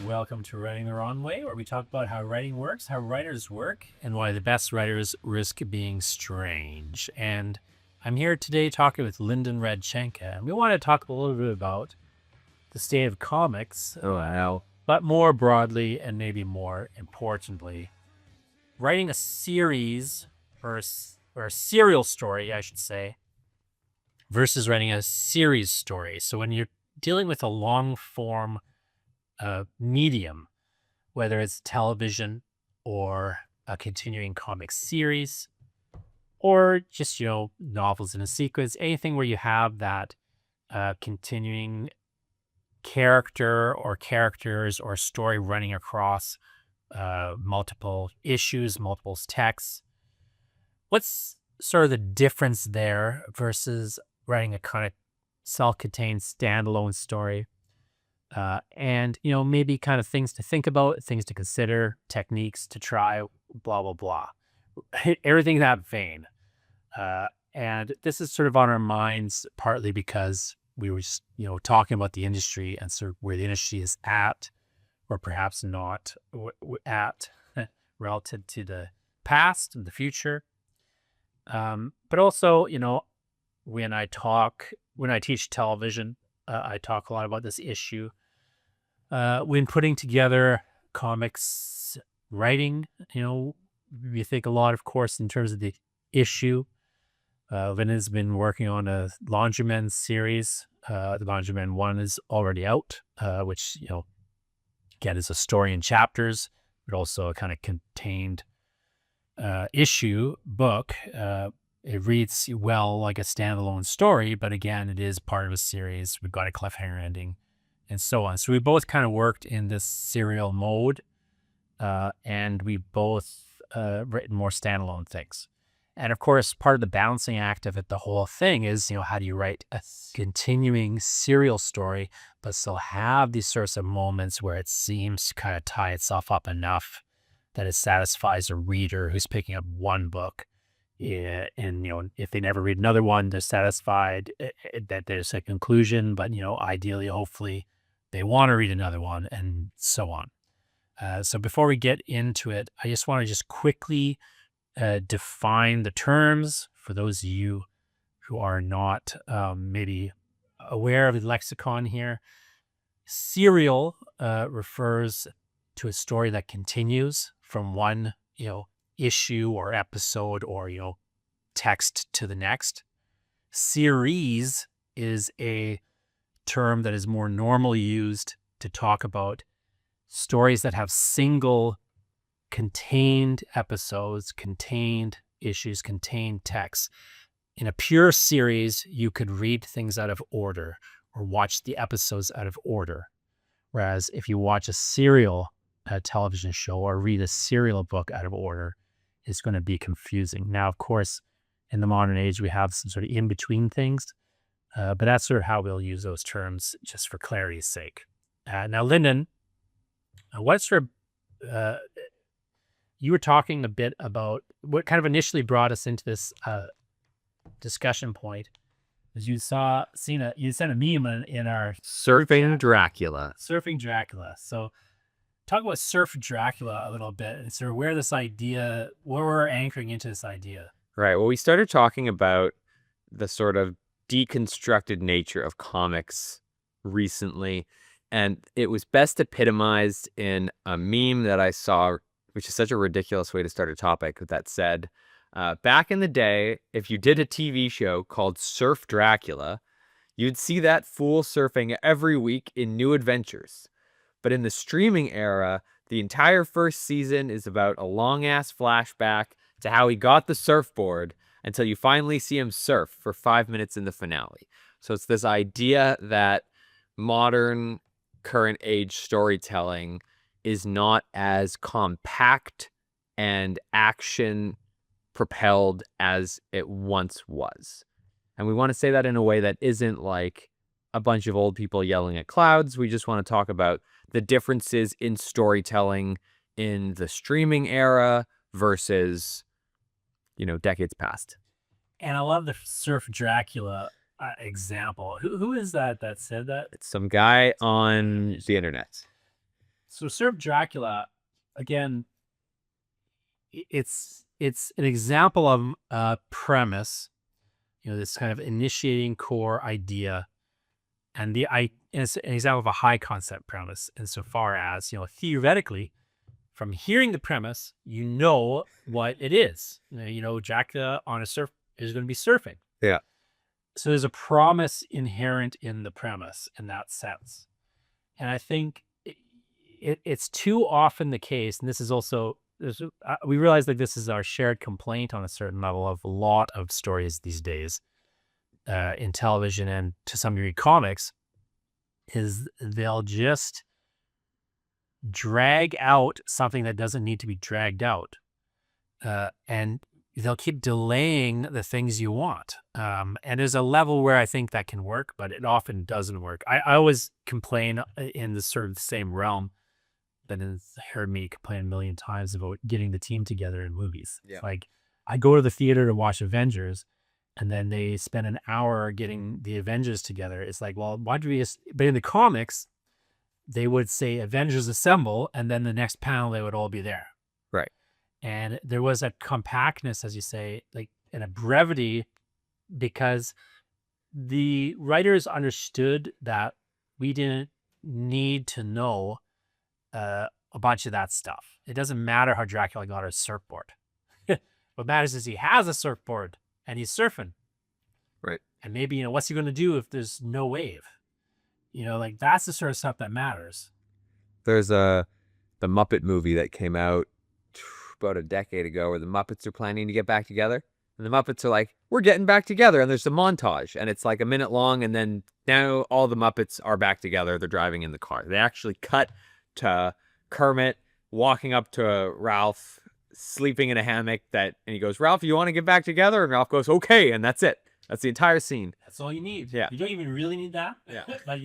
Welcome to Writing the Wrong Way, where we talk about how writing works, how writers work, and why the best writers risk being strange. And I'm here today talking with Lyndon Radchenka, and we want to talk a little bit about the state of comics, but more broadly and maybe more importantly, writing a series or a serial story, I should say, versus writing a series story. So when you're dealing with a long form medium, whether it's television or a continuing comic series or just, novels in a sequence, anything where you have that continuing character or characters or story running across multiple issues, multiple texts. What's sort of the difference there versus writing a kind of self-contained standalone story? And maybe kind of things to think about, things to consider, techniques to try, blah, blah, blah. Everything in that vein. And this is sort of on our minds, partly because we were just, talking about the industry and sort of where the industry is at, or perhaps not at relative to the past and the future. But also, when I teach television, I talk a lot about this issue. When putting together comics writing, we think a lot, of course, in terms of the issue. Lynn has been working on a Laundrymen series. The Laundrymen 1 is already out, which, again, is a story in chapters, but also a kind of contained issue book. It reads well like a standalone story, but again, it is part of a series. We've got a cliffhanger ending and so on. So we both kind of worked in this serial mode, and we both written more standalone things. And of course, part of the balancing act of it, the whole thing is, how do you write a continuing serial story, but still have these sorts of moments where it seems to kind of tie itself up enough that it satisfies a reader who's picking up one book. Yeah, and if they never read another one, they're satisfied that there's a conclusion. But ideally, hopefully, they want to read another one, and so on. So before we get into it, I just want to quickly define the terms for those of you who are not maybe aware of the lexicon here. Serial refers to a story that continues from one issue or episode or text to the next. Series is a term that is more normally used to talk about stories that have single contained episodes, contained issues, contained texts. In a pure series, you could read things out of order or watch the episodes out of order. Whereas if you watch a serial television show or read a serial book out of order, it's going to be confusing. Now, of course, in the modern age, we have some sort of in-between things, but that's sort of how we'll use those terms just for clarity's sake. Now, Lyndon, what sort of, you were talking a bit about what kind of initially brought us into this discussion point, is you sent a meme in our Surfing Dracula. Surfing Dracula. So talk about Surf Dracula a little bit and sort of where we're anchoring into this idea. Right. Well, we started talking about the sort of deconstructed nature of comics recently, and it was best epitomized in a meme that I saw, which is such a ridiculous way to start a topic, that said, back in the day, if you did a TV show called Surf Dracula, you'd see that fool surfing every week in new adventures. But in the streaming era, the entire first season is about a long-ass flashback to how he got the surfboard until you finally see him surf for 5 minutes in the finale. So it's this idea that modern, current age storytelling is not as compact and action-propelled as it once was. And we want to say that in a way that isn't like a bunch of old people yelling at clouds. We just want to talk about the differences in storytelling in the streaming era versus, decades past. And I love the Surf Dracula example. Who is that said that? It's some guy on the internet. So Serve Dracula, again, it's an example of a premise, this kind of initiating core idea, and it's an example of a high concept premise insofar as, theoretically, from hearing the premise, you know what it is. Dracula on a surf is going to be surfing. Yeah. So there's a promise inherent in the premise in that sense. And I think it's too often the case, and this is also, we realize that this is our shared complaint on a certain level of a lot of stories these days in television and to some degree comics, is they'll just drag out something that doesn't need to be dragged out. And they'll keep delaying the things you want. And there's a level where I think that can work, but it often doesn't work. I always complain in the sort of the same realm that has heard me complain a million times about getting the team together in movies. Yeah. Like, I go to the theater to watch Avengers, and then they spend an hour getting the Avengers together. It's like, well, why do we just, but in the comics, they would say Avengers assemble, and then the next panel, they would all be there. Right. And there was a compactness, as you say, like, and a brevity, because the writers understood that we didn't need to know a bunch of that stuff. It doesn't matter how Dracula got a surfboard. What matters is he has a surfboard and he's surfing. Right. And maybe, what's he going to do if there's no wave? Like, that's the sort of stuff that matters. There's the Muppet movie that came out about a decade ago where the Muppets are planning to get back together. And the Muppets are like, we're getting back together. And there's a montage and it's like a minute long. And then now all the Muppets are back together. They're driving in the car. They actually cut to Kermit walking up to Ralph, sleeping in a hammock, and he goes, Ralph, you want to get back together? And Ralph goes, okay. And that's it. That's the entire scene. That's all you need. Yeah. You don't even really need that. Yeah. But,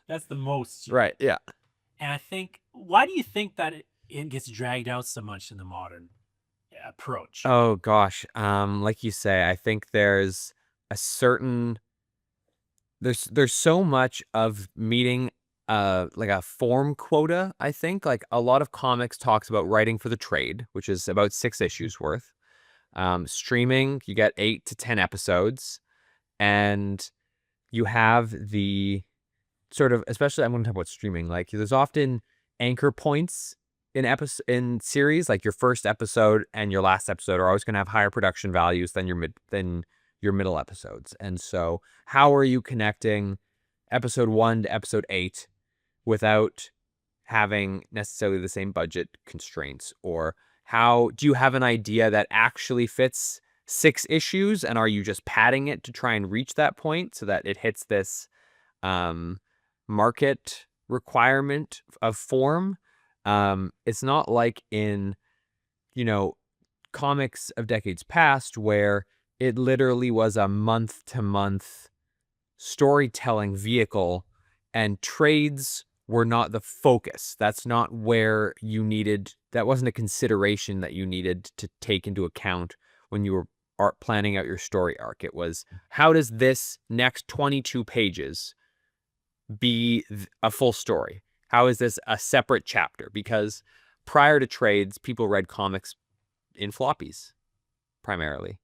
that's the most. Right. Yeah. And I think, why do you think that it gets dragged out so much in the modern approach? Oh, gosh. Like you say, I think there's a certain, there's so much of meeting like a form quota, I think. Like, a lot of comics talks about writing for the trade, which is about 6 issues worth. Streaming, you get 8 to 10 episodes. And you have the sort of, especially I'm going to talk about streaming, like, there's often anchor points in series, like your first episode and your last episode are always going to have higher production values than your middle episodes. And so how are you connecting episode 1 to episode 8 without having necessarily the same budget constraints? Or how do you have an idea that actually fits 6 issues, and are you just padding it to try and reach that point so that it hits this market requirement of form? It's not like in, comics of decades past where it literally was a month-to-month storytelling vehicle and trades were not the focus. That's not where that wasn't a consideration that you needed to take into account when you were planning out your story arc. It was, how does this next 22 pages be a full story? How is this a separate chapter? Because prior to trades, people read comics in floppies, primarily.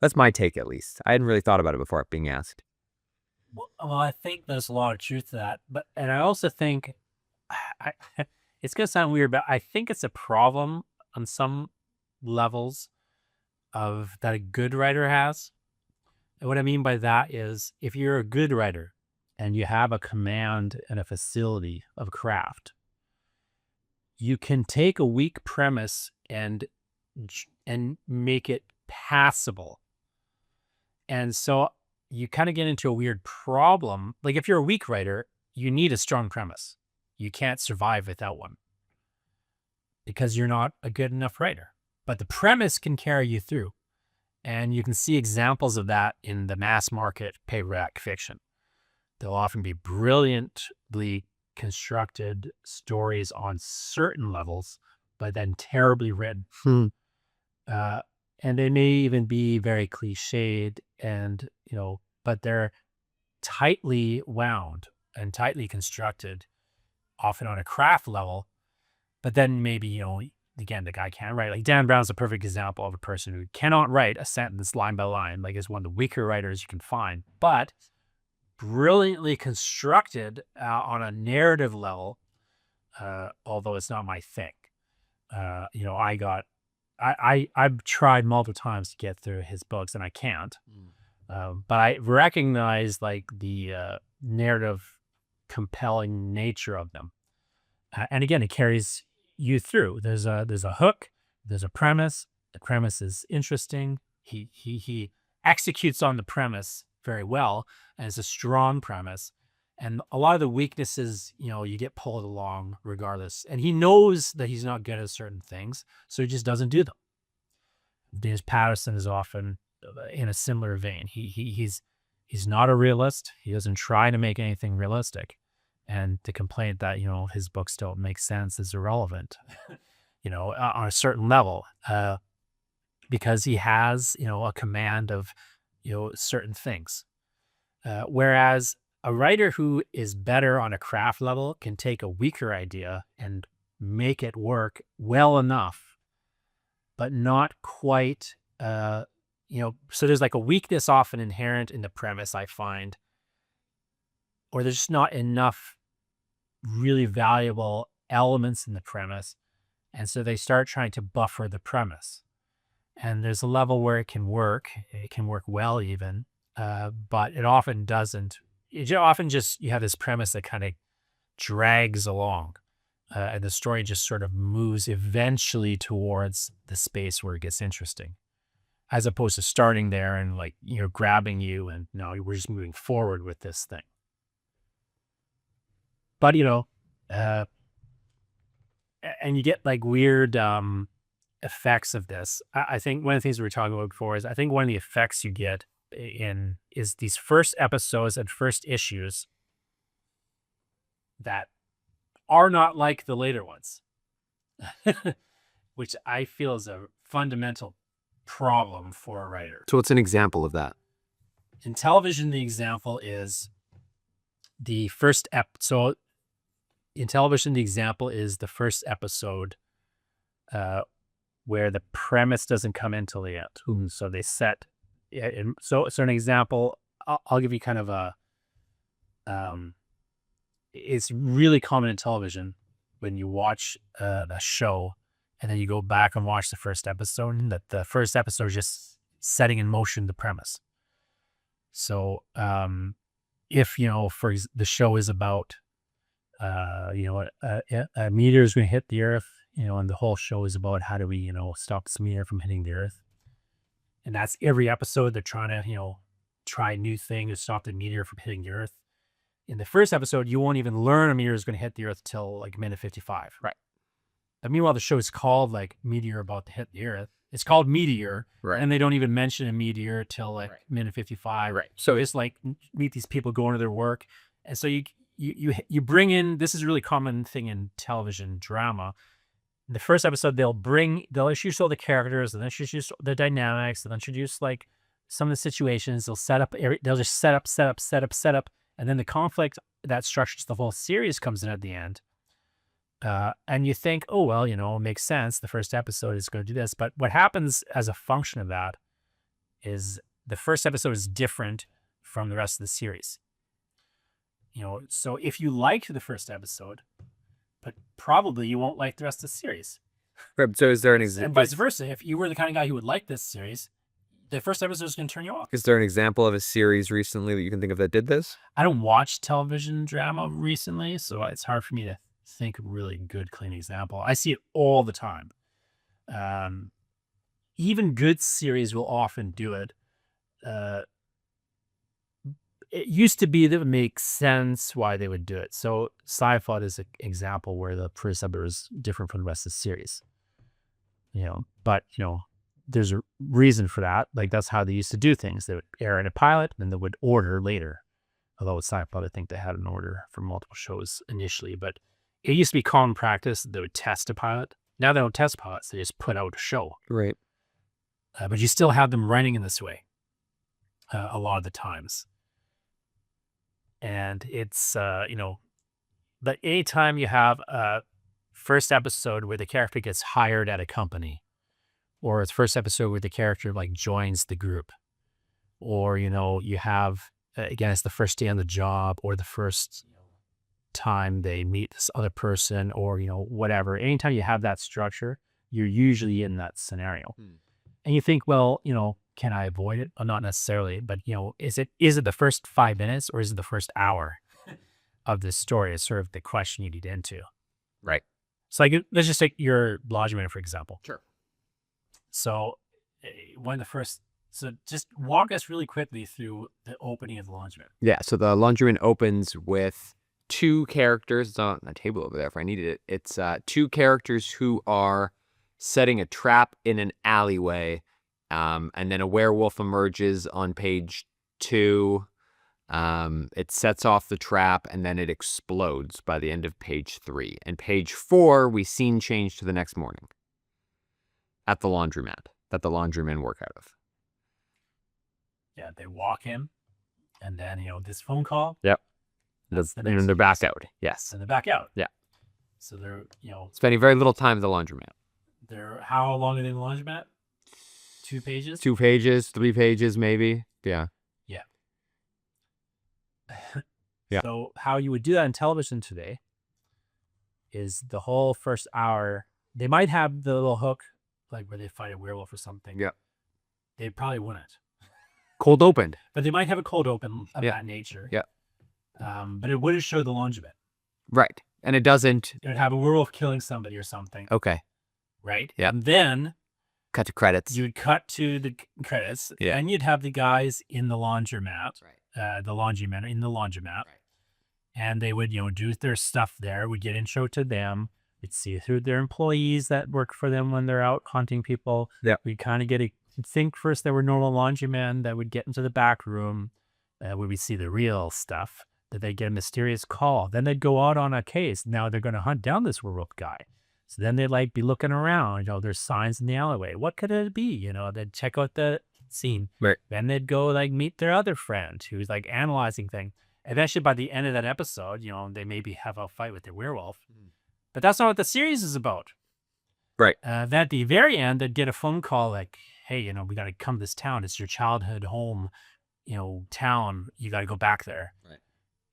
That's my take, at least. I hadn't really thought about it before being asked. Well, I think there's a lot of truth to that. And I also think, it's going to sound weird, but I think it's a problem on some levels of that a good writer has. And what I mean by that is, if you're a good writer and you have a command and a facility of craft, you can take a weak premise and make it passable. And so you kind of get into a weird problem. Like, if you're a weak writer, you need a strong premise. You can't survive without one because you're not a good enough writer. But the premise can carry you through. And you can see examples of that in the mass market paperback fiction. They'll often be brilliantly constructed stories on certain levels, but then terribly written. And they may even be very cliched and, but they're tightly wound and tightly constructed, often on a craft level, but then maybe, again, the guy can't write. Like Dan Brown's a perfect example of a person who cannot write a sentence line by line, like is one of the weaker writers you can find, but brilliantly constructed on a narrative level, although it's not my thing. I've tried multiple times to get through his books and I can't. But I recognize like the narrative compelling nature of them. And again, it carries you through. There's a hook, there's a premise. The premise is interesting. He executes on the premise very well, and it's a strong premise. And a lot of the weaknesses, you get pulled along regardless. And he knows that he's not good at certain things, so he just doesn't do them. James Patterson is often in a similar vein. He's not a realist. He doesn't try to make anything realistic. And the complaint that, his books don't make sense is irrelevant, on a certain level, because he has, a command of, certain things. Whereas a writer who is better on a craft level can take a weaker idea and make it work well enough, but not quite, so there's like a weakness often inherent in the premise, I find, or there's just not enough really valuable elements in the premise. And so they start trying to buffer the premise. And there's a level where it can work well even, but it often doesn't. It often just, you have this premise that kind of drags along, and the story just sort of moves eventually towards the space where it gets interesting, as opposed to starting there and like, grabbing you and no, we're just moving forward with this thing. But, and you get like weird effects of this. I think one of the things we were talking about before is I think one of the effects you get is these first episodes and first issues that are not like the later ones, which I feel is a fundamental problem for a writer. So what's an example of that? In television, the example is the first episode. In television, the example is the first episode where the premise doesn't come in till the end. So they set, so an example, I'll give you kind of a, it's really common in television when you watch a show and then you go back and watch the first episode, that the first episode is just setting in motion the premise. So if, the show is about, a meteor is going to hit the earth, and the whole show is about how do we, stop this meteor from hitting the earth. And that's every episode. They're trying to, try a new thing to stop the meteor from hitting the earth. In the first episode, you won't even learn a meteor is going to hit the earth till like minute 55. Right. But meanwhile, the show is called like Meteor About to Hit the Earth. It's called Meteor. Right. And they don't even mention a meteor till like minute 55. Right. So it's like meet these people going to their work. And so you bring in, this is a really common thing in television drama. In the first episode, they'll introduce all the characters, and then introduce the dynamics, and then introduce like some of the situations. They'll just set up, and then the conflict that structures the whole series comes in at the end. And you think, oh, well, it makes sense. The first episode is going to do this. But what happens as a function of that is the first episode is different from the rest of the series. So if you liked the first episode, but probably you won't like the rest of the series. Right, so is there an example? And vice versa. If you were the kind of guy who would like this series, the first episode is going to turn you off. Is there an example of a series recently that you can think of that did this? I don't watch television drama recently, so it's hard for me to think of a really good, clean example. I see it all the time. Even good series will often do it. It used to be that it would make sense why they would do it. So Sci-Fi is an example where the first episode is different from the rest of the series. But there's a reason for that. Like that's how they used to do things. They would air in a pilot, and then they would order later. Although with Sci-Fi, I think they had an order for multiple shows initially. But it used to be common practice that they would test a pilot. Now they don't test pilots; they just put out a show. Right. But you still have them running in this way a lot of the times. And it's, but anytime you have a first episode where the character gets hired at a company, or it's first episode where the character like joins the group, or, you have, again, it's the first day on the job, or the first time they meet this other person, or, whatever. Anytime you have that structure, you're usually in that scenario. And you think, well, can I avoid it? Well, not necessarily, but is it the first 5 minutes, or is it the first hour of this story is sort of the question you need into. Right. So like, let's just take your laundromat, for example. Sure. So so just walk us really quickly through the opening of the laundromat. Yeah. So the laundromat opens with two characters. It's on a table over there if I needed it. It's two characters who are setting a trap in an alleyway. And then a werewolf emerges on page 2. It sets off the trap, and then it explodes by the end of page 3. And page 4, we scene change to the next morning at the laundromat that the laundrymen work out of. Yeah, they walk in, and then, this phone call. Yep. And they're back out. Yes. And they're back out. Yeah. So they're, spending very little time at the laundromat. How long are they in the laundromat? 2 pages? 2 pages, 3 pages, maybe. Yeah. Yeah. Yeah. So how you would do that in television today is the whole first hour, they might have the little hook, like where they fight a werewolf or something. Yeah. They probably wouldn't. Cold opened. But they might have a cold open of Yeah. that nature. Yeah. But it wouldn't show the laundromat. Right. And it doesn't. It would have a werewolf killing somebody or something. Okay. Right? Yeah. And then Cut to credits. you would cut to the credits. Yeah. And you'd have the guys in the laundromat. Right. The laundrymen in the laundromat. Right. And they would, do their stuff there. We'd get intro to them. We'd see through their employees that work for them when they're out hunting people. Yeah. We'd kind of think first there were normal laundrymen that would get into the back room where we see the real stuff, that they'd get a mysterious call. Then they'd go out on a case. Now they're going to hunt down this werewolf guy. So then they'd be looking around, there's signs in the alleyway. What could it be? They'd check out the scene. Right. Then they'd go meet their other friend who's analyzing things. Eventually by the end of that episode, they maybe have a fight with their werewolf. But that's not what the series is about. Right. Then at the very end, they'd get a phone call like, hey, we got to come to this town. It's your childhood home, town. You got to go back there. Right.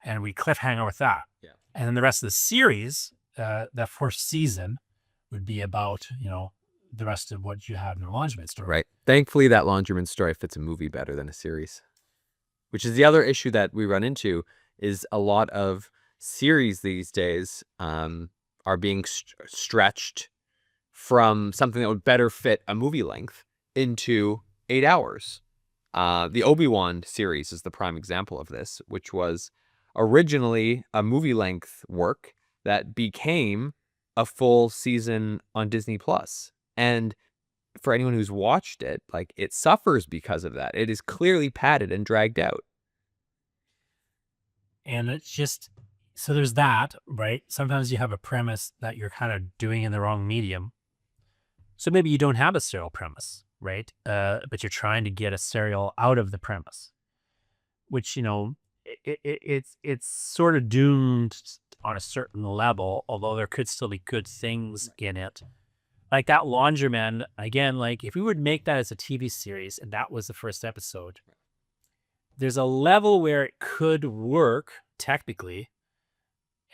And we cliffhanger with that. Yeah. And then the rest of the series, that first season would be about, the rest of what you have in the laundromat story. Right. Thankfully, that laundryman story fits a movie better than a series, which is the other issue that we run into is a lot of series these days are being stretched from something that would better fit a movie length into 8 hours. The Obi-Wan series is the prime example of this, which was originally a movie length work that became a full season on Disney Plus. And for anyone who's watched it, it suffers because of that. It is clearly padded and dragged out. And it's just, so there's that, right? Sometimes you have a premise that you're kind of doing in the wrong medium. So maybe you don't have a serial premise, right? But you're trying to get a serial out of the premise, which, it's sort of doomed on a certain level, although there could still be good things in it. Like that laundryman, again, if we would make that as a TV series and that was the first episode, there's a level where it could work technically.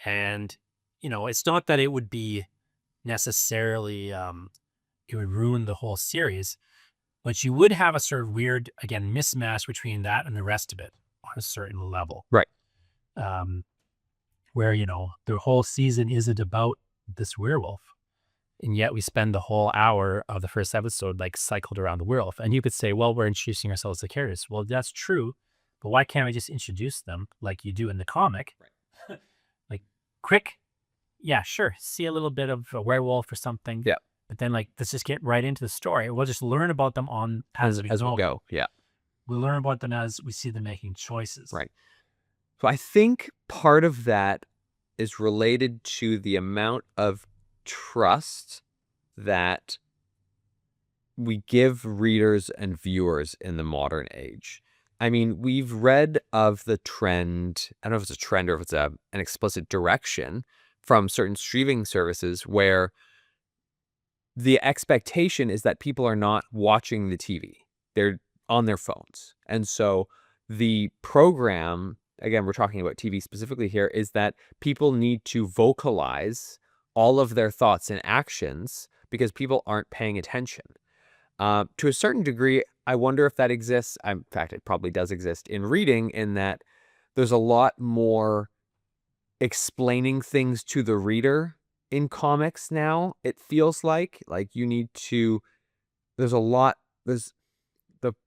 And, it's not that it would be necessarily, it would ruin the whole series, but you would have a sort of weird, again, mismatch between that and the rest of it on a certain level. Right. Where, the whole season isn't about this werewolf. And yet we spend the whole hour of the first episode cycled around the werewolf. And you could say, well, we're introducing ourselves to characters. Well, that's true. But why can't we just introduce them like you do in the comic? Right. Quick. Yeah, sure. See a little bit of a werewolf or something. Yeah. But then let's just get right into the story. We'll just learn about them as we go. Yeah. We'll learn about them as we see them making choices. Right. So I think part of that is related to the amount of trust that we give readers and viewers in the modern age. I mean, we've read of the trend, I don't know if it's a trend or if it's an explicit direction, from certain streaming services where the expectation is that people are not watching the TV. They're on their phones. And so the program, again, we're talking about TV specifically here, is that people need to vocalize all of their thoughts and actions because people aren't paying attention. To a certain degree, I wonder if that exists. In fact, it probably does exist in reading, in that there's a lot more explaining things to the reader in comics now. It feels like you need to, there's a lot, there's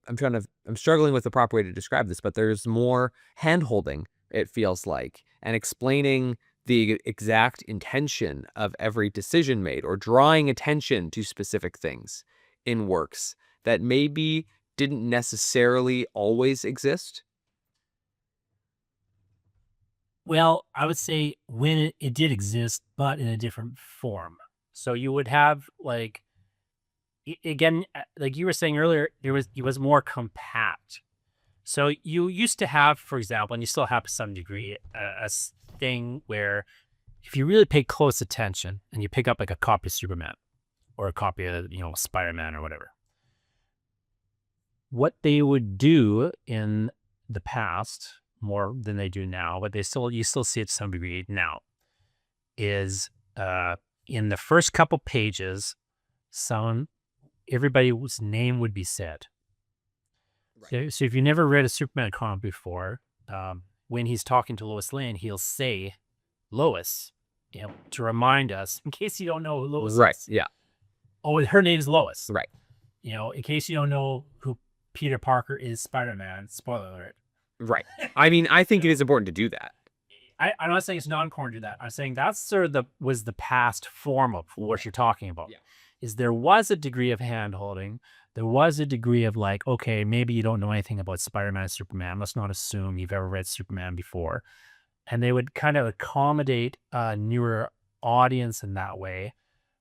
I'm struggling with the proper way to describe this, but there's more hand-holding, it feels like, and explaining the exact intention of every decision made, or drawing attention to specific things in works that maybe didn't necessarily always exist. Well, I would say when it did exist, but in a different form. So you would have like again, like you were saying earlier, it was more compact. So you used to have, for example, and you still have to some degree, a thing where if you really pay close attention and you pick up like a copy of Superman or a copy of Spider-Man or whatever, what they would do in the past more than they do now, but you still see it to some degree now, is in the first couple pages, everybody's name would be said. Right. So if you never read a Superman comic before, when he's talking to Lois Lane, he'll say Lois, to remind us, in case you don't know who Lois Right. is. Yeah. Oh, her name's Lois. Right. In case you don't know who Peter Parker is, Spider-Man, spoiler alert. Right. I mean, I think it is important to do that. I'm not saying it's not important to do that. I'm saying that's sort of was the past form of what you're talking about. Yeah. Is there was a degree of hand-holding. There was a degree of like, okay, maybe you don't know anything about Spider-Man and Superman. Let's not assume you've ever read Superman before. And they would kind of accommodate a newer audience in that way,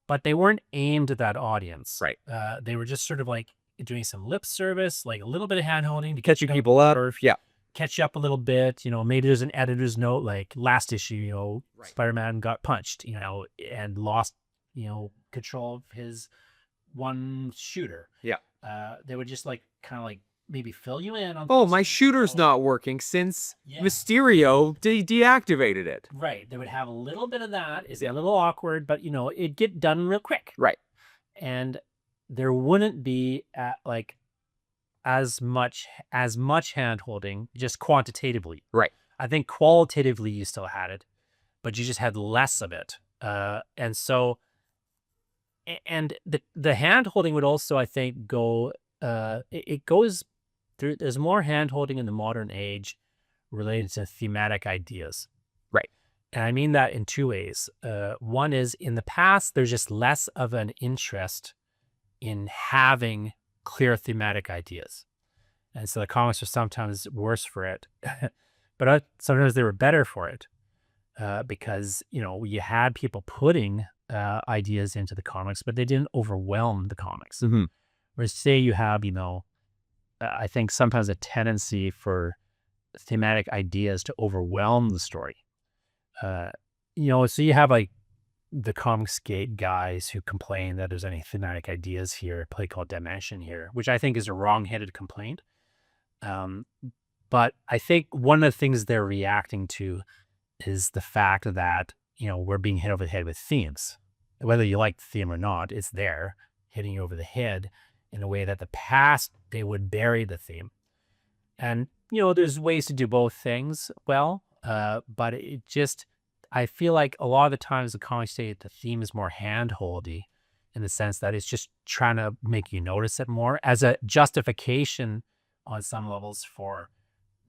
but they weren't aimed at that audience. Right. They were just sort of like doing some lip service, like a little bit of hand-holding to catch people up. Yeah. Catch you up a little bit. Maybe there's an editor's note, like last issue, right, Spider-Man got punched, and lost, control of his one shooter. Yeah. They would just like kind of like maybe fill you in on. Oh, my shooter's not working since Mysterio deactivated it. Right. They would have a little bit of that. It's a little awkward, but it'd get done real quick. Right. And there wouldn't be like as much hand holding, just quantitatively. Right. I think qualitatively you still had it, but you just had less of it. And so, and the hand holding would also, I think, go. It goes through. There's more hand holding in the modern age related to thematic ideas. Right. And I mean that in two ways. One is, in the past, there's just less of an interest in having clear thematic ideas. And so the comics are sometimes worse for it, but sometimes they were better for it, because, you had people putting ideas into the comics, but they didn't overwhelm the comics. Mm-hmm. Whereas say you have, I think sometimes a tendency for thematic ideas to overwhelm the story. So you have like the Comicsgate guys who complain that there's any thematic ideas here, a play called Dimension here, which I think is a wrong-headed complaint. But I think one of the things they're reacting to is the fact that, we're being hit over the head with themes. Whether you like the theme or not, it's there, hitting you over the head in a way that the past, they would bury the theme. And, there's ways to do both things well, but it just, I feel like a lot of the times the comics say the theme is more hand-holdy, in the sense that it's just trying to make you notice it more as a justification on some levels for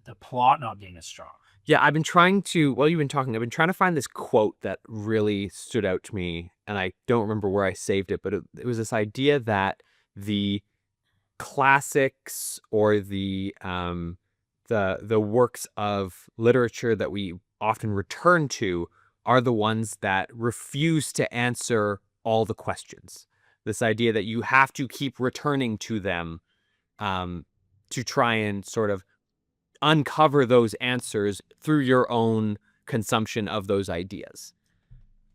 the plot not being as strong. Yeah, I've been trying to, while you've been talking, I've been trying to find this quote that really stood out to me, and I don't remember where I saved it, but it was this idea that the classics, or the works of literature that we often return to, are the ones that refuse to answer all the questions. This idea that you have to keep returning to them to try and sort of uncover those answers through your own consumption of those ideas.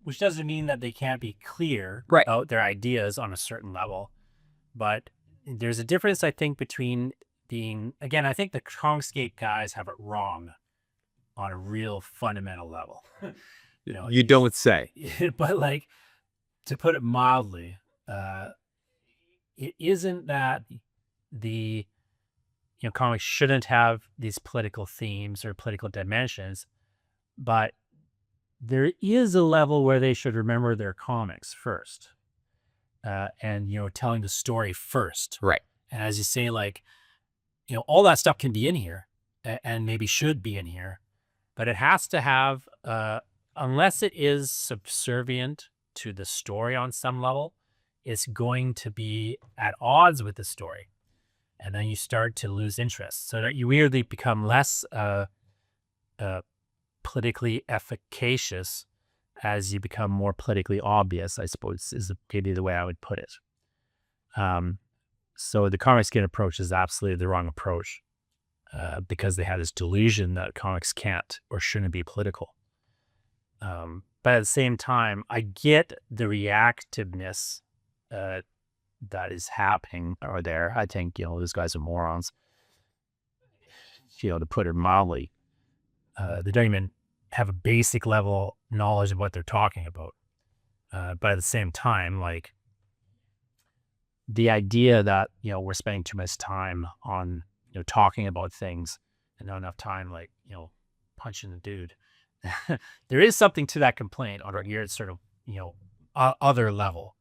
which doesn't mean that they can't be clear Right. about their ideas on a certain level. But there's a difference, I think, between being, again, I think the Comicsgate guys have it wrong on a real fundamental level. You don't say. But like, to put it mildly, it isn't that the comics shouldn't have these political themes or political dimensions, but there is a level where they should remember their comics first, and telling the story first. Right. And as you say, like, all that stuff can be in here, and maybe should be in here, but it has to have, unless it is subservient to the story on some level, it's going to be at odds with the story. And then you start to lose interest. So that you weirdly become less politically efficacious as you become more politically obvious, I suppose, is maybe the way I would put it. So the Comicsgate approach is absolutely the wrong approach, because they have this delusion that comics can't or shouldn't be political. But at the same time, I get the reactiveness that is happening over there. I think, those guys are morons, to put it mildly. They don't even have a basic level knowledge of what they're talking about. But at the same time, like, the idea that, we're spending too much time on, talking about things and not enough time, like, punching the dude. There is something to that complaint on your sort of, other level.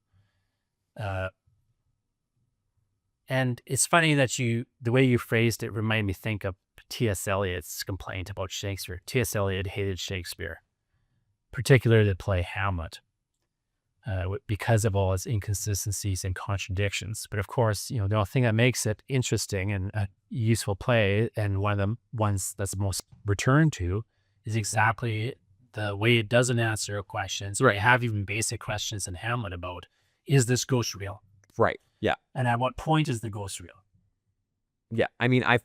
And it's funny that the way you phrased it reminded me think of T.S. Eliot's complaint about Shakespeare. T.S. Eliot hated Shakespeare, particularly the play Hamlet, because of all its inconsistencies and contradictions. But of course, the only thing that makes it interesting and a useful play, and one of the ones that's most returned to, is exactly the way it doesn't answer questions. Right. You have even basic questions in Hamlet about, is this ghost real? Right. Yeah. And at what point is the ghost real? Yeah. I mean, I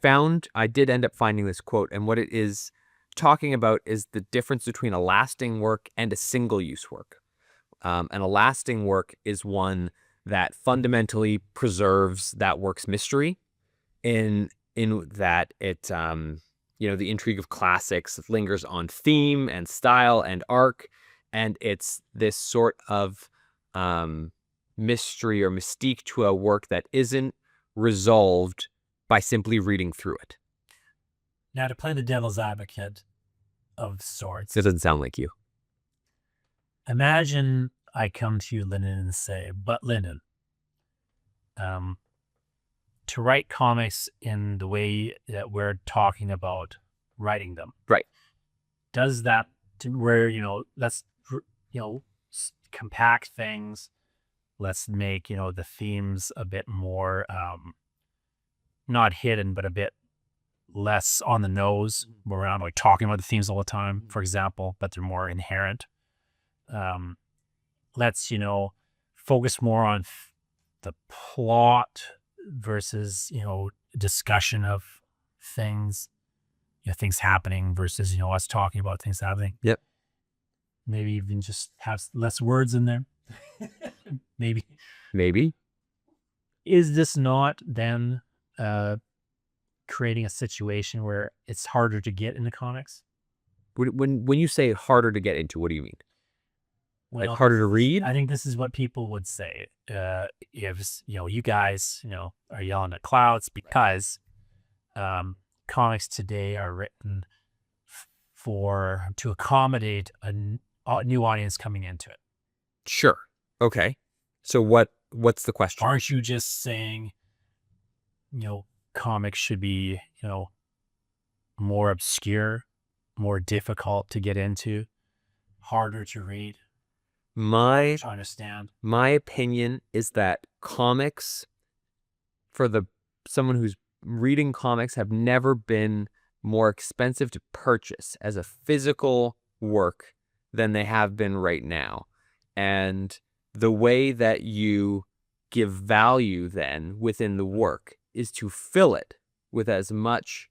did end up finding this quote, and what it is talking about is the difference between a lasting work and a single-use work. And a lasting work is one that fundamentally preserves that work's mystery in that it, the intrigue of classics lingers on theme and style and arc, and it's this sort of mystery or mystique to a work that isn't resolved by simply reading through it. Now, to play the devil's advocate of sorts. It doesn't sound like you. Imagine I come to you, Lyndon, and say, but Lyndon, to write comics in the way that we're talking about writing them. Right. Does that, where, let's, compact things. Let's make, the themes a bit more, not hidden, but a bit less on the nose. We're not like talking about the themes all the time, for example, but they're more inherent. Let's, focus more on the plot versus, discussion of things, things happening versus, us talking about things happening. Yep. Maybe even just have less words in there. Maybe. Is this not then creating a situation where it's harder to get into comics? When you say harder to get into, what do you mean? Well, like harder to read? I think this is what people would say. If you guys are yelling at clouds because comics today are written to accommodate a new audience coming into it. Sure. Okay. So what's the question? Aren't you just saying, comics should be, more obscure, more difficult to get into, harder to read, to understand? My opinion is that comics, for someone who's reading comics, have never been more expensive to purchase as a physical work than they have been right now. And the way that you give value then within the work is to fill it with as much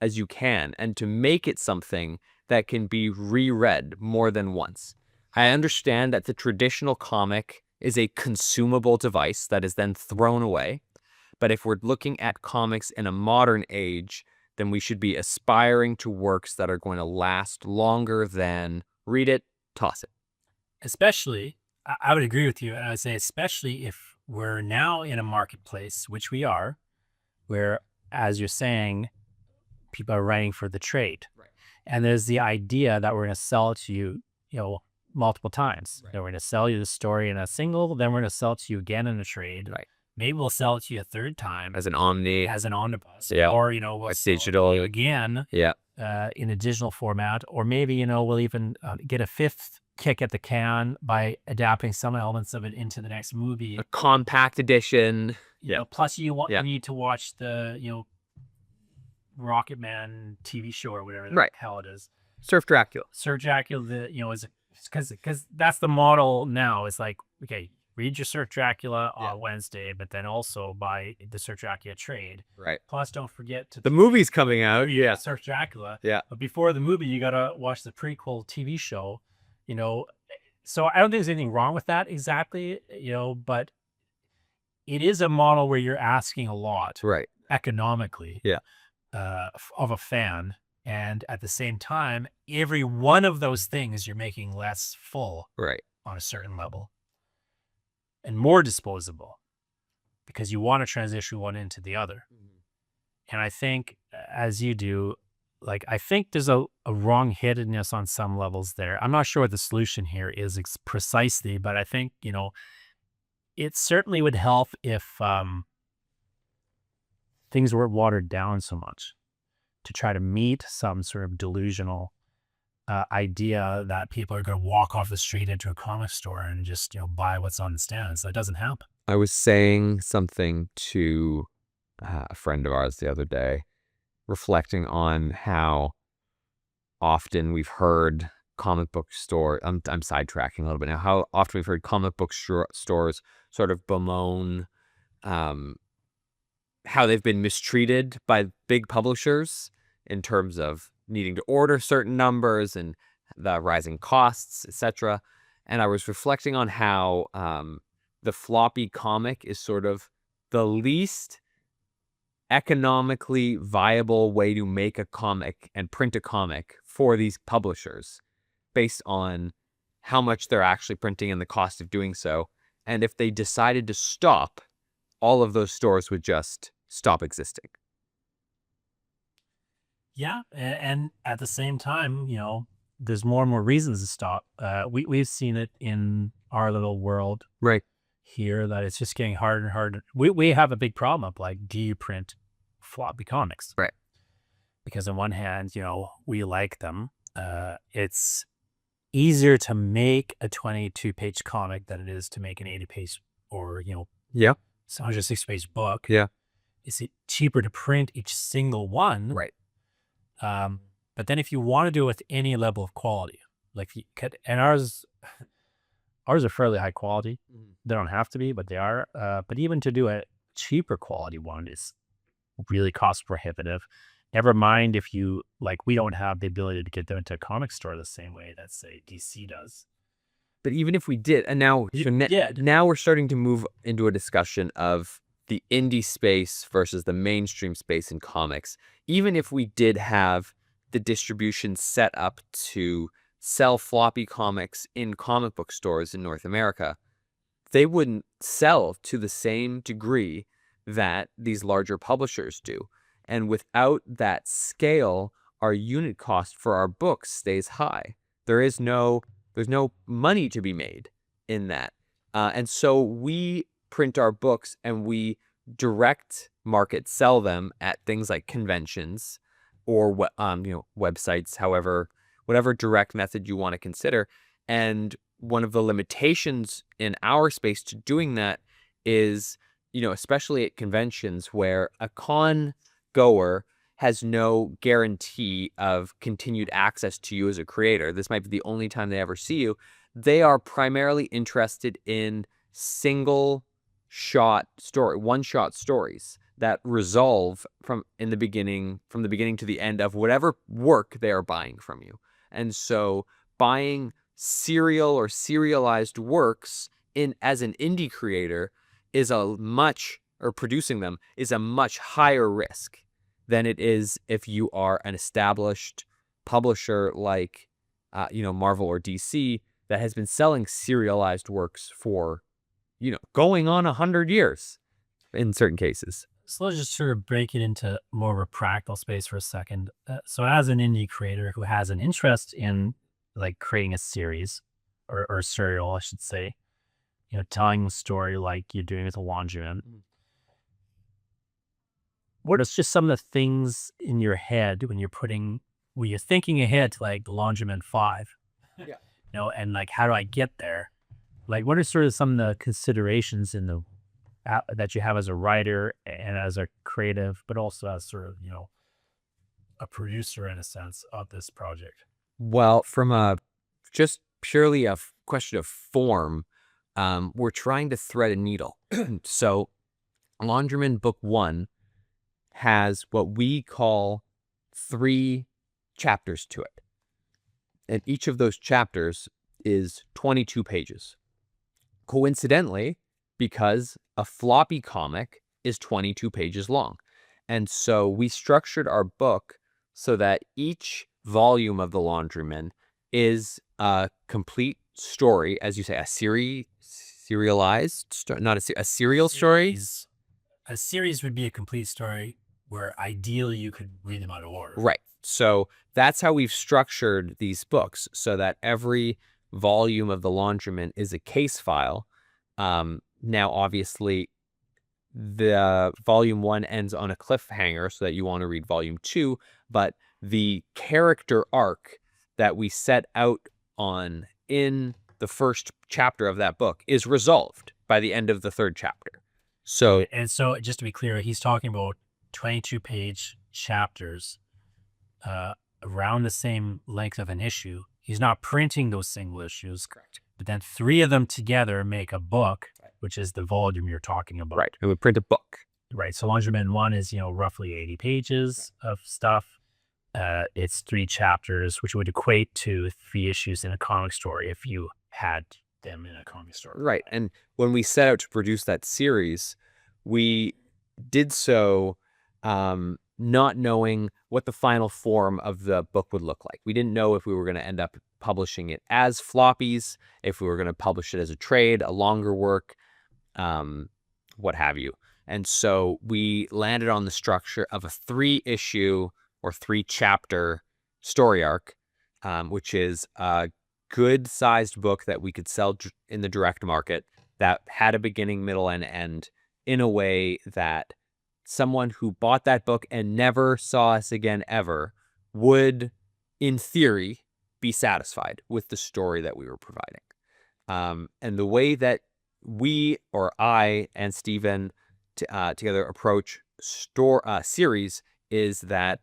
as you can and to make it something that can be reread more than once. I understand that the traditional comic is a consumable device that is then thrown away. But if we're looking at comics in a modern age, then we should be aspiring to works that are going to last longer than read it, toss it. Especially, I would agree with you. And I would say, especially if we're now in a marketplace, which we are, where, as you're saying, people are writing for the trade. Right. And there's the idea that we're going to sell it to you, multiple times. Right. That we're going to sell you the story in a single, then we're going to sell it to you again in a trade. Right. Maybe we'll sell it to you a third time As an omni. as an omnibus. Yeah. Or, we'll As sell it digital. to you again Yeah. in a digital format. Or maybe, we'll even get a fifth kick at the can by adapting some elements of it into the next movie. A compact edition. Plus you Yeah. need to watch the, Rocket Man TV show or whatever the Right. hell it is. Surf Dracula. Sir Dracula, is because that's the model now. It's like, okay, read your Sir Dracula on Wednesday, but then also buy the Sir Dracula trade. Right. Plus, don't forget to The movie's coming out. Yeah. Sir Dracula. Yeah. But before the movie, you gotta watch the prequel TV show. So I don't think there's anything wrong with that exactly. But it is a model where you're asking a lot, Right. economically. Yeah. Of a fan, and at the same time, every one of those things you're making less full, Right. on a certain level, and more disposable, because you want to transition one into the other. And I think, as you do, I think there's a wrong-headedness on some levels there. I'm not sure what the solution here is precisely, but I think it certainly would help if things weren't watered down so much to try to meet some sort of delusional idea that people are going to walk off the street into a comic store and just, buy what's on the stands. That doesn't happen. I was saying something to a friend of ours the other day, reflecting on how often we've heard comic book store. I'm sidetracking a little bit now. How often we've heard comic book stores sort of bemoan how they've been mistreated by big publishers in terms of needing to order certain numbers and the rising costs, etc. And I was reflecting on how the floppy comic is sort of the least economically viable way to make a comic and print a comic for these publishers, based on how much they're actually printing and the cost of doing so. And if they decided to stop, all of those stores would just stop existing. Yeah, and at the same time, there's more and more reasons to stop. We've seen it in our little world, Right. here, that it's just getting harder and harder. We have a big problem of do you print floppy comics? Right. Because on one hand, we like them. It's easier to make a 22-page comic than it is to make an 80-page or, Yeah. 160-page book. Yeah. Is it cheaper to print each single one? Right. But then if you want to do it with any level of quality, and ours are fairly high quality. They don't have to be, but they are. But even to do a cheaper quality one is really cost prohibitive. Never mind if you, we don't have the ability to get them into a comic store the same way that, say, DC does. But even if we did, and now now we're starting to move into a discussion of the indie space versus the mainstream space in comics. Even if we did have the distribution set up to sell floppy comics in comic book stores in North America, they wouldn't sell to the same degree that these larger publishers do. And without that scale, our unit cost for our books stays high. There's no money to be made in that. And so we print our books and we direct market sell them at things like conventions or websites, whatever direct method you want to consider. And one of the limitations in our space to doing that is, especially at conventions where a con goer has no guarantee of continued access to you as a creator. This might be the only time they ever see you. They are primarily interested in one-shot stories that resolve from the beginning to the end of whatever work they are buying from you. And so buying serial or serialized works as an indie creator producing them is a much higher risk than it is if you are an established publisher like Marvel or DC that has been selling serialized works for going on 100 years in certain cases. So let's just sort of break it into more of a practical space for a second. So as an indie creator who has an interest in like creating a series or serial, I should say, telling a story like you're doing with a laundryman, what is just some of the things in your head when you're thinking ahead to like the Laundryman 5, Yeah. and like, how do I get there? Like, what are sort of some of the considerations that you have as a writer and as a creative, but also as sort of, a producer in a sense of this project? Well, from just purely a question of form, we're trying to thread a needle. So Laundryman Book 1 has what we call 3 chapters to it. And each of those chapters is 22 pages. Coincidentally, because a floppy comic is 22 pages long. And so we structured our book so that each volume of The Laundryman is a complete story, as you say, a serialized, not a serial story. A series would be a complete story where ideally you could read them out of order. Right. So that's how we've structured these books, so that every volume of The Laundryman is a case file. Now, obviously, the volume 1 ends on a cliffhanger so that you want to read volume 2, but the character arc that we set out on in the first chapter of that book is resolved by the end of the 3rd chapter. So, and so just to be clear, he's talking about 22-page chapters around the same length of an issue. He's not printing those single issues. Correct. But then 3 of them together make a book, which is the volume you're talking about. Right. It would print a book. Right. So Laundryman 1 is, roughly 80 pages of stuff. It's 3 chapters, which would equate to 3 issues in a comic story if you had them in a comic story. Right. And when we set out to produce that series, we did so not knowing what the final form of the book would look like. We didn't know if we were going to end up publishing it as floppies, if we were going to publish it as a trade, a longer work, what have you. And so we landed on the structure of a 3-issue or 3-chapter story arc, which is a good-sized book that we could sell in the direct market that had a beginning, middle, and end in a way that someone who bought that book and never saw us again ever would, in theory, be satisfied with the story that we were providing. And the way that we, or I and Stephen together approach series is that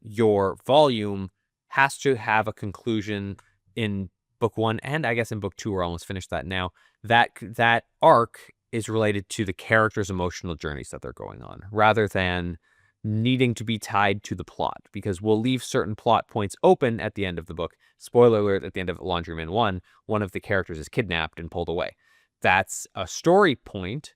your volume has to have a conclusion in book 1, and I guess in book 2, we're almost finished that now. That arc is related to the characters' emotional journeys that they're going on, rather than needing to be tied to the plot, because we'll leave certain plot points open at the end of the book. Spoiler alert, at the end of Laundryman 1, one of the characters is kidnapped and pulled away. That's a story point,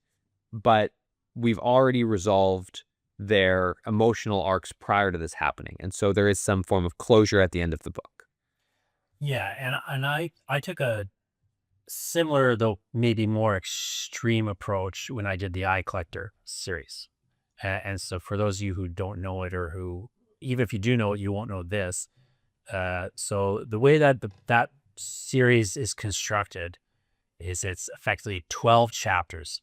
but we've already resolved their emotional arcs prior to this happening. And so there is some form of closure at the end of the book. Yeah, and I took a similar, though maybe more extreme approach when I did the Eye Collector series. And so for those of you who don't know it, or who, even if you do know it, you won't know this. So the way that that series is constructed is it's effectively 12 chapters.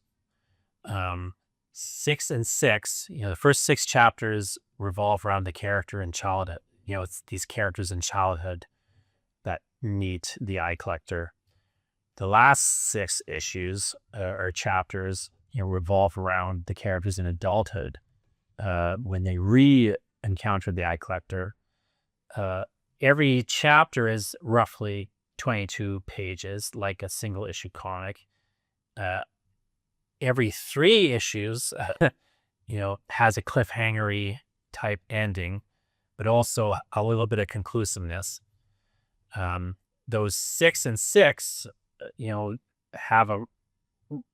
6 and 6, the first 6 chapters revolve around the character in childhood. It's these characters in childhood that meet the Eye Collector. The last 6 issues or chapters, revolve around the characters in adulthood when they re-encounter the Eye Collector. Every chapter is roughly 22 pages, like a single issue comic. Every 3 issues, has a cliffhangery type ending, but also a little bit of conclusiveness. those 6 and 6, have a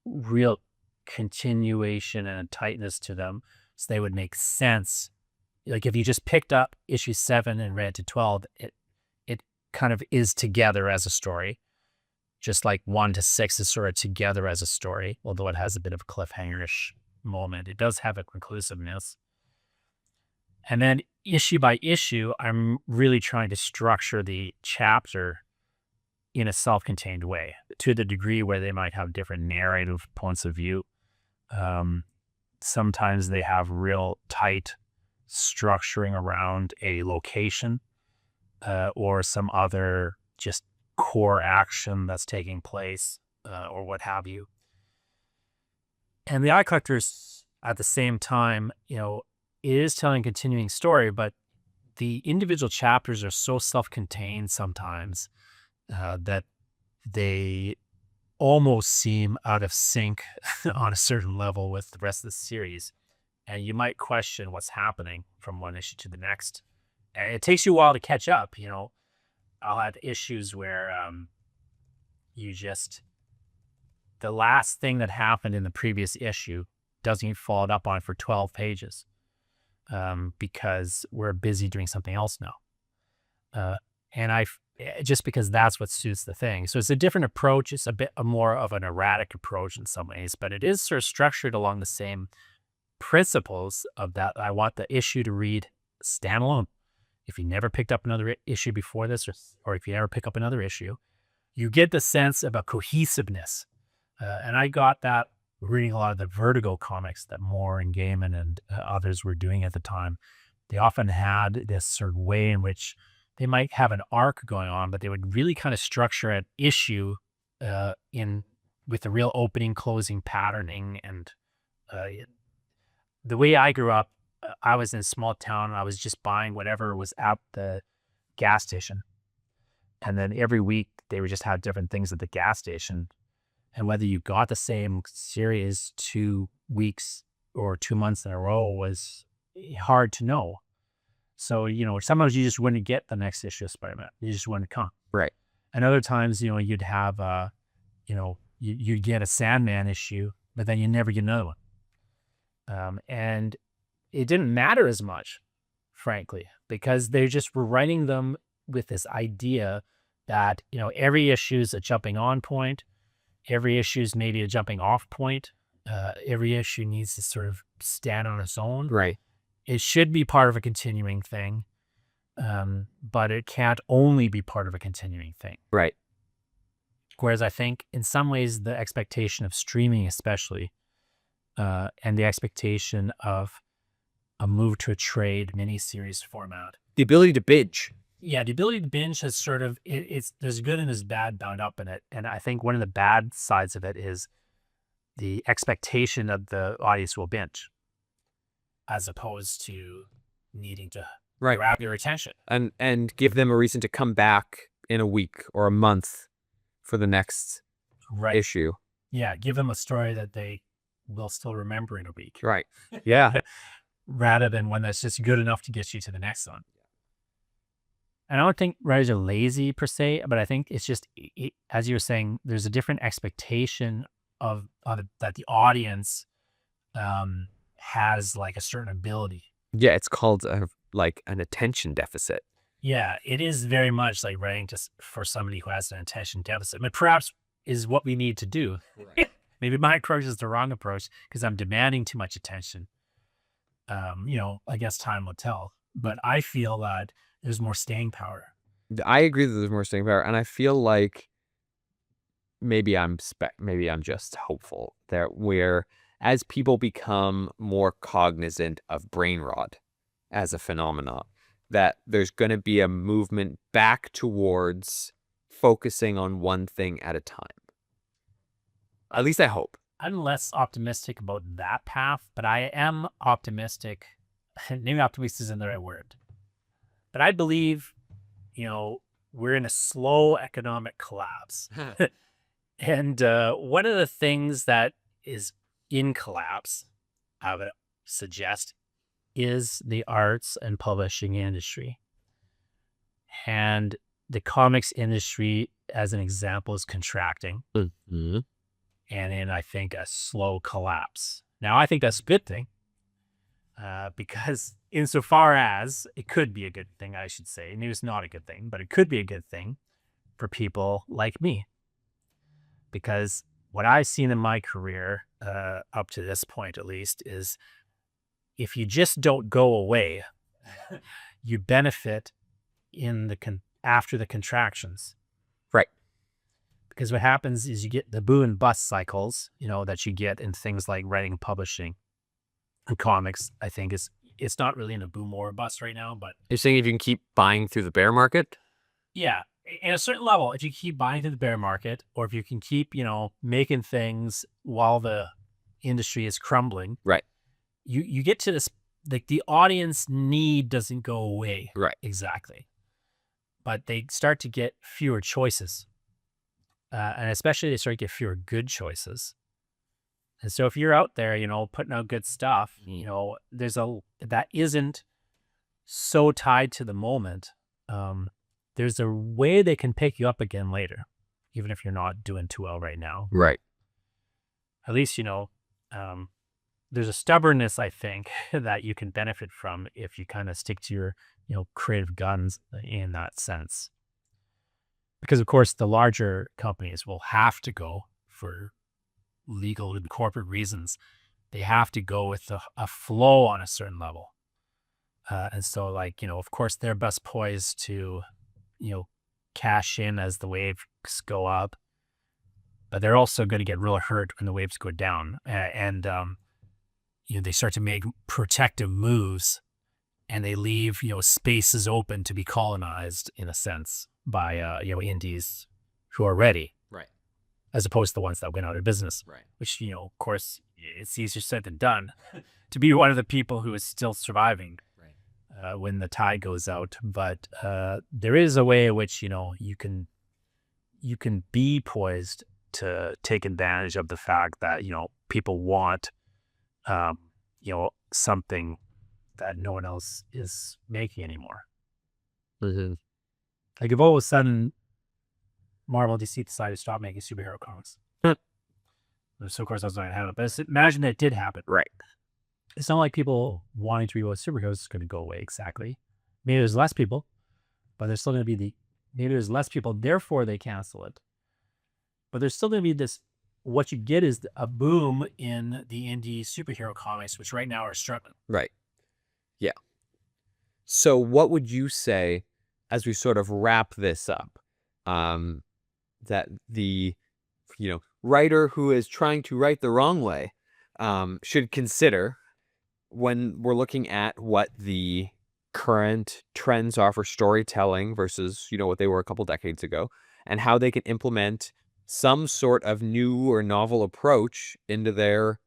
real continuation and a tightness to them, so they would make sense. Like if you just picked up issue 7 and read to 12, it kind of is together as a story, just like 1 to 6 is sort of together as a story, although it has a bit of a cliffhanger-ish moment. It does have a conclusiveness. And then issue by issue, I'm really trying to structure the chapter in a self-contained way, to the degree where they might have different narrative points of view. Sometimes they have real tight structuring around a location or some other just core action that's taking place or what have you. And the Eye Collectors, at the same time, it is telling a continuing story, but the individual chapters are so self-contained sometimes that they almost seem out of sync on a certain level with the rest of the series. And you might question what's happening from one issue to the next. And it takes you a while to catch up. I'll have issues where the last thing that happened in the previous issue doesn't get followed up on for 12 pages because we're busy doing something else now. And just because that's what suits the thing. So it's a different approach. It's a bit more of an erratic approach in some ways, but it is sort of structured along the same principles of that. I want the issue to read standalone. If you never picked up another issue before this, or if you ever pick up another issue, you get the sense of a cohesiveness. And I got that reading a lot of the Vertigo comics that Moore and Gaiman and others were doing at the time. They often had this sort of way in which they might have an arc going on, but they would really kind of structure an issue with the real opening, closing patterning. And the way I grew up, I was in a small town and I was just buying whatever was at the gas station. And then every week they would just have different things at the gas station. And whether you got the same series 2 weeks or 2 months in a row was hard to know. So, sometimes you just wouldn't get the next issue of Spider-Man. You just wouldn't come. Right. And other times, you'd have, you'd get a Sandman issue, but then you never get another one. And it didn't matter as much, frankly, because they just were writing them with this idea that, every issue is a jumping on point. Every issue is maybe a jumping off point. Every issue needs to sort of stand on its own. Right. It should be part of a continuing thing, but it can't only be part of a continuing thing. Right. Whereas I think in some ways the expectation of streaming especially, and the expectation of a move to a trade miniseries format. The ability to binge. Yeah, the ability to binge has sort of, there's good and there's bad bound up in it. And I think one of the bad sides of it is the expectation that the audience will binge, as opposed to needing to grab your attention. And give them a reason to come back in a week or a month for the next issue. Yeah, give them a story that they will still remember in a week. Right. Yeah. Rather than one that's just good enough to get you to the next one. And I don't think writers are lazy per se, but I think it's just, as you were saying, there's a different expectation of that the audience has like a certain ability. Yeah, it's called an attention deficit. Yeah, it is very much like writing just for somebody who has an attention deficit, but perhaps is what we need to do. Right. Maybe my approach is the wrong approach because I'm demanding too much attention. I guess time will tell, but I feel that there's more staying power. I agree that there's more staying power, and I feel like maybe I'm just hopeful that as people become more cognizant of brain rot as a phenomenon, that there's going to be a movement back towards focusing on one thing at a time. At least I hope. I'm less optimistic about that path, but I am optimistic. Maybe optimistic isn't the right word. But I believe, we're in a slow economic collapse. And one of the things that is in collapse, I would suggest, is the arts and publishing industry. And the comics industry, as an example, is contracting Mm-hmm. and in, I think, a slow collapse. Now, I think that's a good thing because insofar as it could be a good thing, I should say, maybe it's not a good thing, but it could be a good thing for people like me. Because what I've seen in my career, up to this point at least, is if you just don't go away, you benefit in the after the contractions. Right. Because what happens is you get the boom and bust cycles, that you get in things like writing and publishing and comics. I think it's not really in a boom or a bust right now, but You're saying if you can keep buying through the bear market? yeah, at a certain level, if you keep buying through the bear market, or if you can keep, making things while the industry is crumbling, Right. you get to this, like, the audience need doesn't go away. Right. Exactly. But they start to get fewer choices. And especially they start to get fewer good choices. And so if you're out there, putting out good stuff, that isn't so tied to the moment, there's a way they can pick you up again later, even if you're not doing too well right now. Right. At least, there's a stubbornness, I think, that you can benefit from if you kind of stick to your, creative guns in that sense. Because, of course, the larger companies will have to go for legal and corporate reasons. They have to go with a flow on a certain level. And so, of course, they're best poised to, cash in as the waves go up. But they're also going to get real hurt when the waves go down. And they start to make protective moves, and they leave, spaces open to be colonized, in a sense, by, indies who are ready. Right. As opposed to the ones that went out of business. Right. Which, of course, it's easier said than done to be one of the people who is still surviving when the tide goes out. But there is a way in which, you can be poised to take advantage of the fact that, people want, something that no one else is making anymore. Mm-hmm. Like if all of a sudden Marvel DC decided to stop making superhero comics. So of course I was not going to have it. But imagine that it did happen. Right. It's not like people wanting to rewatch superheroes is going to go away exactly. Maybe there's less people, but there's still going to be maybe there's less people, therefore they cancel it. But there's still going to be this, what you get is a boom in the indie superhero comics, which right now are struggling. Right. Yeah. So what would you say, as we sort of wrap this up, that the, writer who is trying to write the wrong way should consider when we're looking at what the current trends are for storytelling versus, what they were a couple decades ago, and how they can implement some sort of new or novel approach into their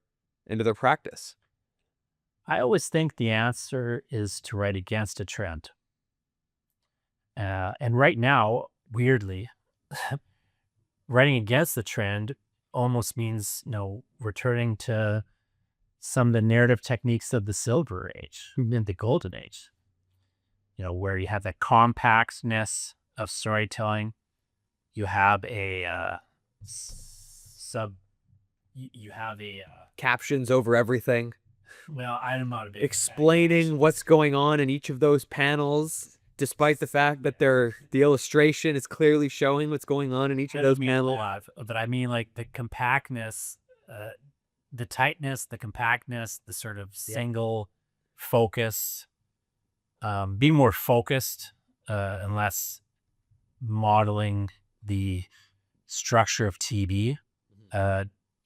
practice? I always think the answer is to write against a trend. And right now, weirdly, writing against the trend almost means, returning to some of the narrative techniques of the Silver Age and the Golden Age, where you have the compactness of storytelling. You have a Captions over everything, well, I'm not a big explaining what's going on in each of those panels, despite the fact that the illustration is clearly showing what's going on in each of those panels. But I mean, like, the compactness, the tightness, the compactness, the sort of single focus, being more focused and less modeling the structure of TV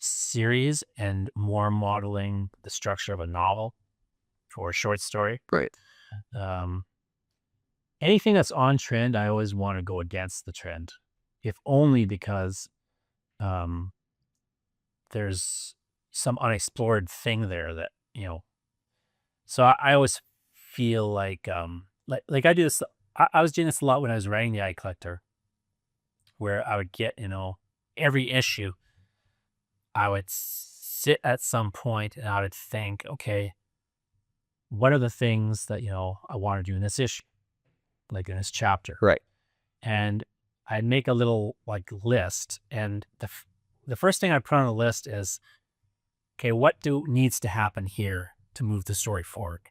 series and more modeling the structure of a novel or a short story. Right. Anything that's on trend, I always want to go against the trend, if only because there's some unexplored thing there that, so I always feel like I do this. I was doing this a lot when I was writing The Eye Collector, where I would get, every issue, I would sit at some point and I would think, okay, what are the things that, I want to do in this issue, like in this chapter? Right. and I'd make a little like list. And the first thing I put on the list is, okay, what needs to happen here to move the story forward?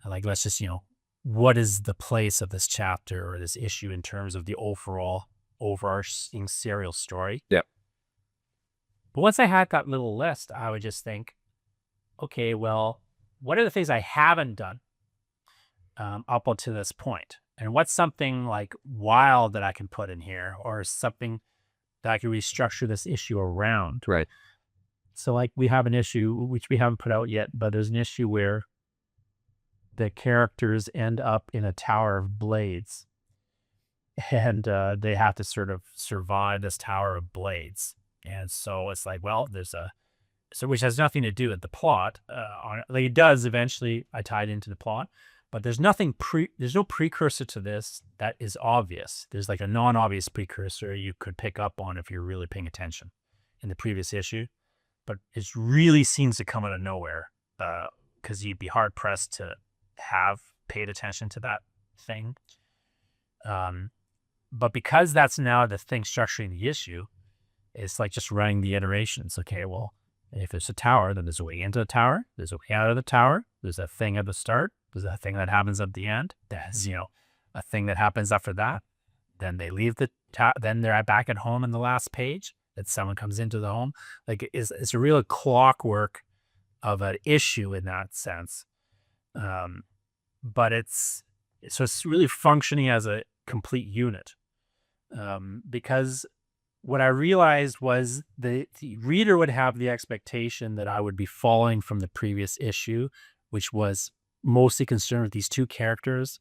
Like, let's just, what is the place of this chapter or this issue in terms of the overarching serial story? Yep. But once I had that little list, I would just think, okay, well, what are the things I haven't done up until this point? And what's something like wild that I can put in here, or something that I can restructure this issue around? Right. So, like, we have an issue, which we haven't put out yet, but there's an issue where the characters end up in a tower of blades, and they have to sort of survive this tower of blades. And so it's like, well, which has nothing to do with the plot. Like, it does eventually. I tied into the plot, but there's no precursor to this that is obvious. There's like a non-obvious precursor you could pick up on if you're really paying attention in the previous issue, but it really seems to come out of nowhere, because you'd be hard pressed to have paid attention to that thing. But because that's now the thing structuring the issue, it's like just running the iterations. Okay, well, if there's a tower, then there's a way into the tower, there's a way out of the tower, there's a thing at the start, there's a thing that happens at the end, there's, a thing that happens after that. Then they leave then they're back at home in the last page, that someone comes into the home. Like, it's a real clockwork of an issue in that sense. But it's really functioning as a complete unit. Because what I realized was the reader would have the expectation that I would be following from the previous issue, which was mostly concerned with these two characters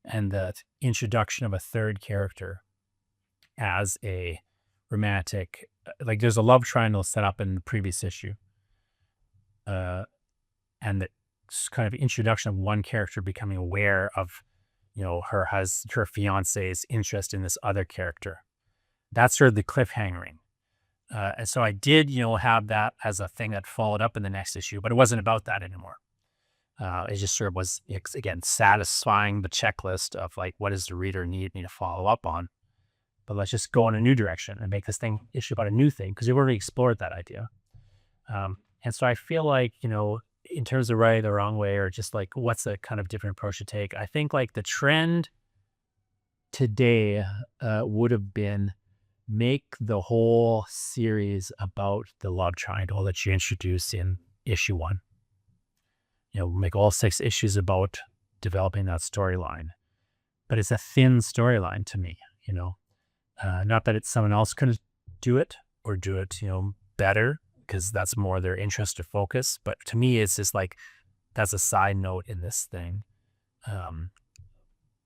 and the introduction of a third character as a romantic, like, there's a love triangle set up in the previous issue. And the kind of introduction of one character becoming aware of, her fiance's interest in this other character. That's sort of the cliffhangering. And so I did, have that as a thing that followed up in the next issue, but it wasn't about that anymore. It just sort of was, again, satisfying the checklist of like, what does the reader need me to follow up on? But let's just go in a new direction and make this issue about a new thing, because we've already explored that idea. And so I feel like, in terms of writing the wrong way, or just like what's a kind of different approach to take, I think like the trend today would have been, make the whole series about the love triangle that you introduce in issue 1. Make all 6 issues about developing that storyline. But it's a thin storyline to me, not that it's someone else could do it or do it, better, because that's more their interest or focus. But to me, it's just like, that's a side note in this thing.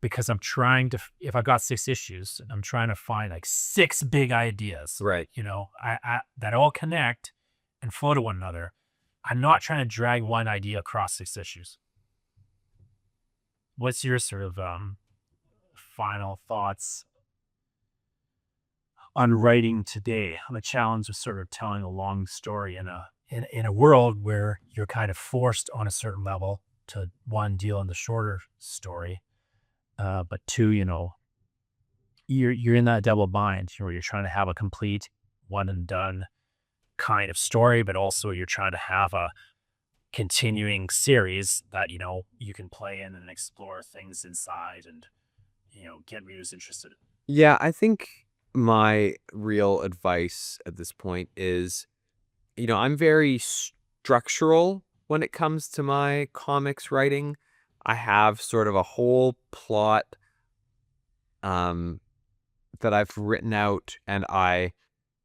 Because I'm trying to, if I've got 6 issues, I'm trying to find like 6 big ideas, Right. that all connect and flow to one another. I'm not trying to drag one idea across 6 issues. What's your sort of final thoughts on writing today, on the challenge of sort of telling a long story in a world where you're kind of forced on a certain level to, one, deal in the shorter story, but 2, you're in that double bind where you're trying to have a complete one and done kind of story, but also you're trying to have a continuing series that, you can play in and explore things inside and, get readers interested. Yeah, I think my real advice at this point is, I'm very structural when it comes to my comics writing. I have sort of a whole plot that I've written out, and I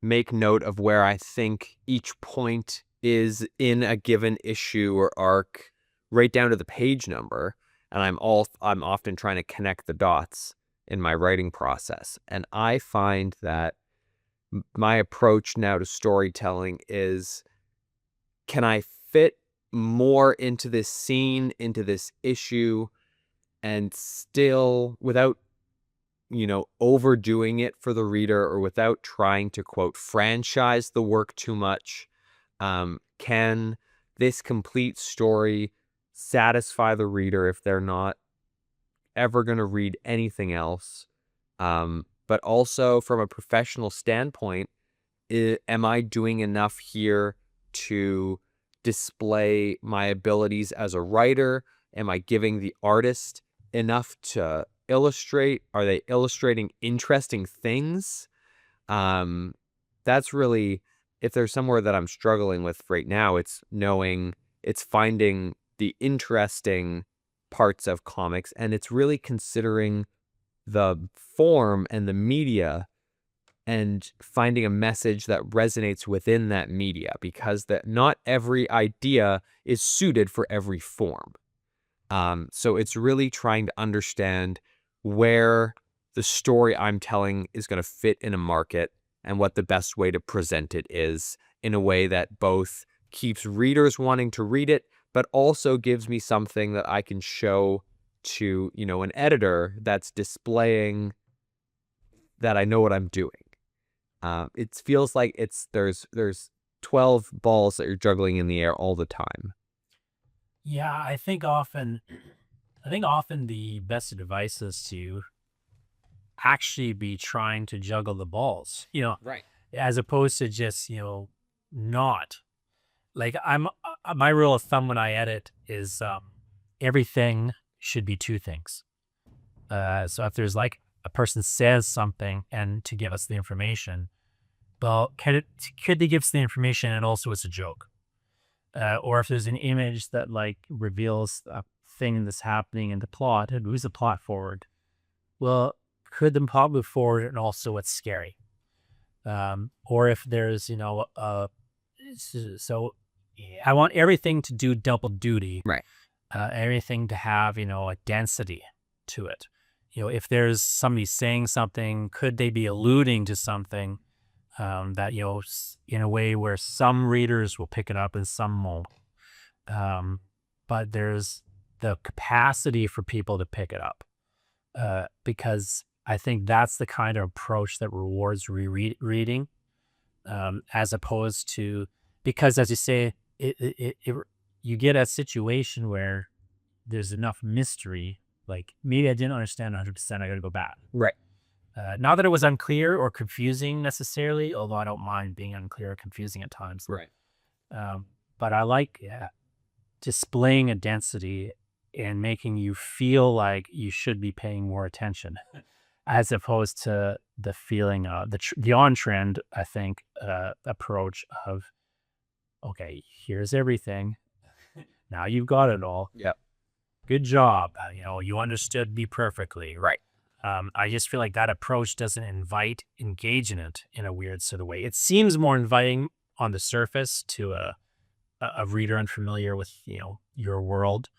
make note of where I think each point is in a given issue or arc, right down to the page number. And I'm often trying to connect the dots in my writing process. And I find that my approach now to storytelling is, can I fit more into this scene, into this issue, and still, without, overdoing it for the reader, or without trying to, quote, franchise the work too much, can this complete story satisfy the reader if they're not ever going to read anything else? But also from a professional standpoint, am I doing enough here to display my abilities as a writer? Am I giving the artist enough to illustrate? Are they illustrating interesting things? That's really, if there's somewhere that I'm struggling with right now, it's finding the interesting parts of comics, and it's really considering the form and the media and finding a message that resonates within that media, because that not every idea is suited for every form. So it's really trying to understand where the story I'm telling is going to fit in a market and what the best way to present it is in a way that both keeps readers wanting to read it, but also gives me something that I can show to, an editor that's displaying that I know what I'm doing. It feels like there's 12 balls that you're juggling in the air all the time. Yeah, I think often the best advice is to actually be trying to juggle the balls, Right. as opposed to just, not. Like my rule of thumb when I edit is everything should be two things. So if there's like a person says something and to give us the information, well, could they give us the information and also it's a joke? Or if there's an image that like reveals a thing that's happening in the plot, it moves the plot forward. Well, could the plot move forward and also it's scary? Or if there's, so I want everything to do double duty. Right. Everything to have, a density to it. If there's somebody saying something, could they be alluding to something that, in a way where some readers will pick it up and some won't. But there's the capacity for people to pick it up because I think that's the kind of approach that rewards rereading as opposed to, because as you say, you get a situation where there's enough mystery, like maybe I didn't understand 100%, I got to go back. Right. Not that it was unclear or confusing necessarily, although I don't mind being unclear or confusing at times. Right. But I like displaying a density and making you feel like you should be paying more attention as opposed to the feeling of the on-trend, I think, approach of, okay, here's everything. Now you've got it all. Yep. Good job. You understood me perfectly. Right. I just feel like that approach doesn't invite engagement in a weird sort of way. It seems more inviting on the surface to a reader unfamiliar with, your world.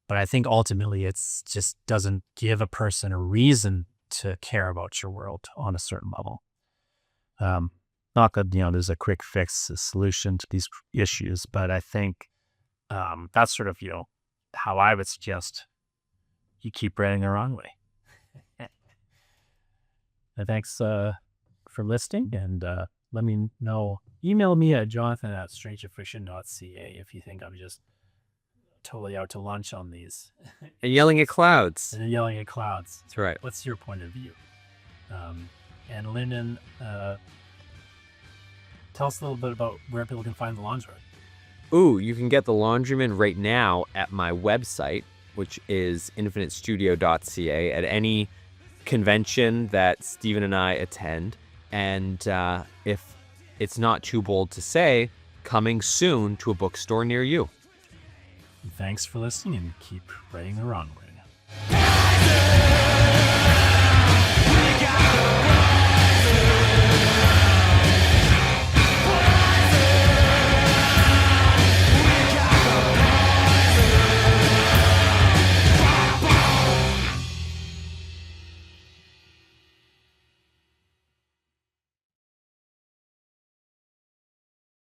But I think ultimately it's just doesn't give a person a reason to care about your world on a certain level. Not that, there's a quick fix, a solution to these issues, but I think that's sort of, how I would suggest you keep writing the wrong way. Thanks for listening, and let me know. Email me at jonathan@strangerfiction.ca if you think I'm just totally out to lunch on these. And yelling at clouds. And yelling at clouds. That's right. What's your point of view? And Lyndon, tell us a little bit about where people can find the Laundryman. Ooh, you can get the Laundryman right now at my website, which is infinitestudio.ca, at any convention that Stephen and I attend. And if it's not too bold to say, coming soon to a bookstore near you. Thanks for listening, and keep writing the wrong way.